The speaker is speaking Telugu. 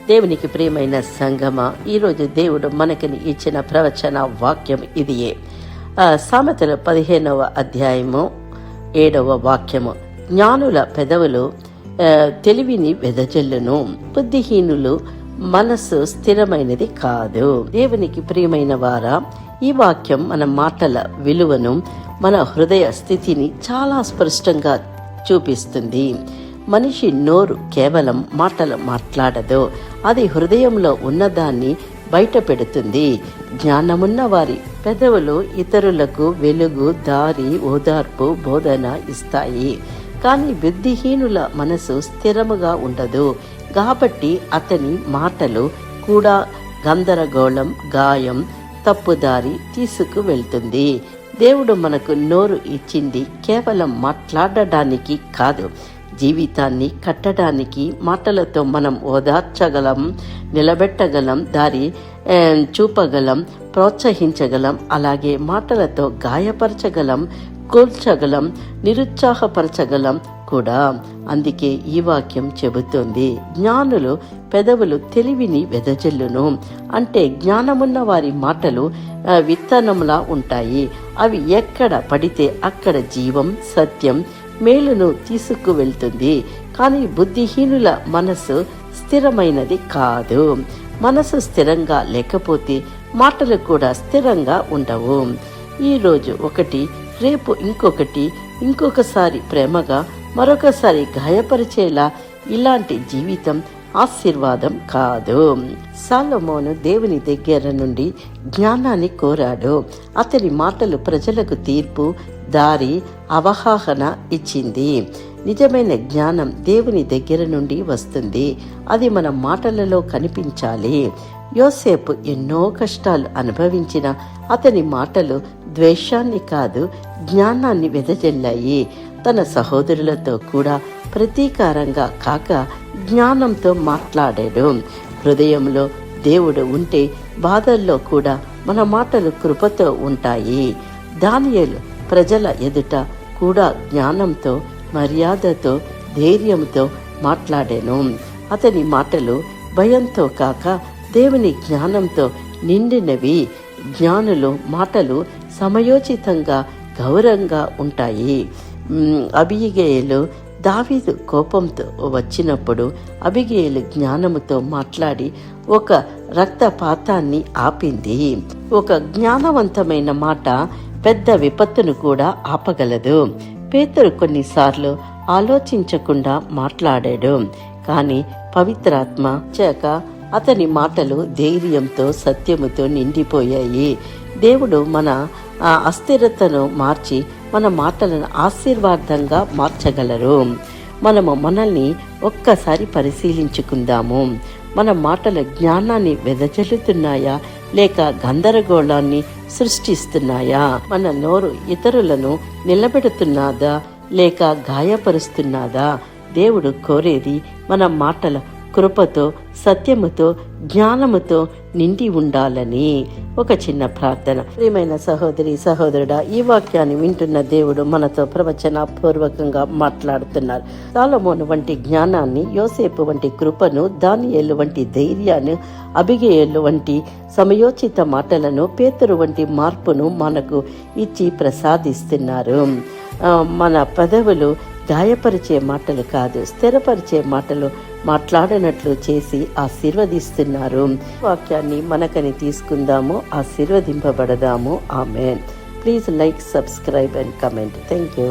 దేవునికి ప్రియమైన సంగమ, ఈరోజు దేవుడు మనకి ఇచ్చిన ప్రవచన వాక్యం ఇదియే. సామెతల 15వ అధ్యాయము 7వ వాక్యము. జ్ఞానుల పెదవులు తెలివిని వెదజల్లును, బుద్ధిహీనులు మనస్సు స్థిరమైనది కాదు. దేవునికి ప్రియమైన వారా, ఈ వాక్యం మన మాటల విలువను, మన హృదయ స్థితిని చాలా స్పష్టంగా చూపిస్తుంది. మనిషి నోరు కేవలం మాటలు మాట్లాడదు, అది హృదయంలో ఉన్నదాన్ని బయట పెడుతుంది. జ్ఞానమున్న వారి పెదవులు ఇతరులకు వెలుగు, దారి, ఓదార్పు, బోధన ఇస్తాయి. కానీ బుద్ధిహీనుల మనసు స్థిరముగా ఉండదు, కాబట్టి అతని మాటలు కూడా గందరగోళం, గాయం, తప్పుదారి తీసుకు వెళ్తుంది. దేవుడు మనకు నోరు ఇచ్చింది కేవలం మాట్లాడడానికి కాదు, జీవితాన్ని కట్టడానికి. మాటలతో మనం ఓదార్చగలం, నిలబెట్టగలం, దారి చూపగలం, ప్రోత్సహించగలం. అలాగే మాటలతో గాయపరచగలం, కూల్చగలం, నిరుత్సాహపరచగలం కూడా. అందుకే ఈ వాక్యం చెబుతోంది, జ్ఞానులు పెదవులు తెలివిని వెదజల్లును. అంటే జ్ఞానమున్న వారి మాటలు విత్తనంలా ఉంటాయి. అవి ఎక్కడ పడితే అక్కడ జీవం, సత్యం, మేలును తీసుకువెళ్తుంది. కానీ బుద్ధిహీనుల మనసు స్థిరమైనది కాదు. మనసు స్థిరంగా లేకపోతే మాటలు కూడా స్థిరంగా ఉండవు. ఈరోజు ఒకటి, రేపు ఇంకొకసారి ప్రేమగా, మరొకసారి గాయపరిచేలా. ఇలాంటి జీవితం ఆశీర్వాదం కాదు. సొలొమోను దేవుని దగ్గర నుండి జ్ఞానాన్ని కోరాడు. అతని మాటలు ప్రజలకు తీర్పు, దారి, అవగాహన ఇచ్చింది. నిజమైన జ్ఞానం దేవుని దగ్గర నుండి వస్తుంది, అది మన మాటలలో కనిపించాలి. యోసేపు ఎన్నో కష్టాలు అనుభవించిన అతని మాటలు ద్వేషాన్ని కాదు, జ్ఞానాన్ని వెదజల్లాయి. తన సహోదరులతో కూడా ప్రతీకారంగా కాక జ్ఞానంతో మాట్లాడాడు. హృదయంలో దేవుడు ఉంటే బాధల్లో కూడా మన మాటలు కృపతో ఉంటాయి. దానియేలు ప్రజల ఎదుట కూడా జ్ఞానంతో, మర్యాదతో, ధైర్యంతో మాట్లాడాను. అతని మాటలు భయంతో కాక దేవుని జ్ఞానంతో నిండినవి. జ్ఞానులు మాటలు సమయోచితంగా, గౌరవంగా ఉంటాయి. అబిగయీలు దావీదు కోపంతో వచ్చినప్పుడు అబిగయీలు జ్ఞానముతో మాట్లాడి ఒక రక్తపాతాన్ని ఆపింది. ఒక జ్ఞానవంతమైన మాట పెద్ద విపత్తును కూడా ఆపగలదు. పేతురు కొన్నిసార్లు ఆలోచించకుండా మాట్లాడాడు, కానీ పవిత్రాత్మ చేక అతని మాటలు ధైర్యంతో, సత్యముతో నిండిపోయాయి. దేవుడు మన అస్థిరతను మార్చి మన మాటలను ఆశీర్వాదంగా మార్చగలరు. మనల్ని ఒక్కసారి పరిశీలించుకుందాము. మన మాటల జ్ఞానాన్ని వెదజల్లుతున్నాయా లేక గందరగోళాన్ని సృష్టిస్తున్నాయా? మన నోరు ఇతరులను నిలబెడుతున్నదా లేక గాయపరుస్తున్నదా? దేవుడు కోరేది మన మాటల కృపతో, సత్యముతో, జ్ఞానముతో నిండి ఉండాలని. ఒక చిన్న ప్రార్థన. ప్రియమైన సహోదరి, సహోదరుడా, ఈ వాక్యాన్ని వింటున్న దేవుడు మనతో ప్రవచనపూర్వకంగా మాట్లాడుతున్నారు. సొలొమోను వంటి జ్ఞానాన్ని, యోసేపు వంటి కృపను, దానియేలు వంటి ధైర్యాన్ని, అబిగయీలు వంటి సమయోచిత మాటలను, పేతురు వంటి మార్పును మనకు ఇచ్చి ప్రసాదిస్తున్నారు. మన పెదవులు గాయపరిచే మాటలు కాదు, స్థిరపరిచే మాటలు మాట్లాడినట్లు చేసి ఆశీర్వదిస్తున్నారు. వాక్యాన్ని మనకని తీసుకుందాము, ఆశీర్వదింపబడదాము. Amen. Please like, subscribe and comment. Thank you.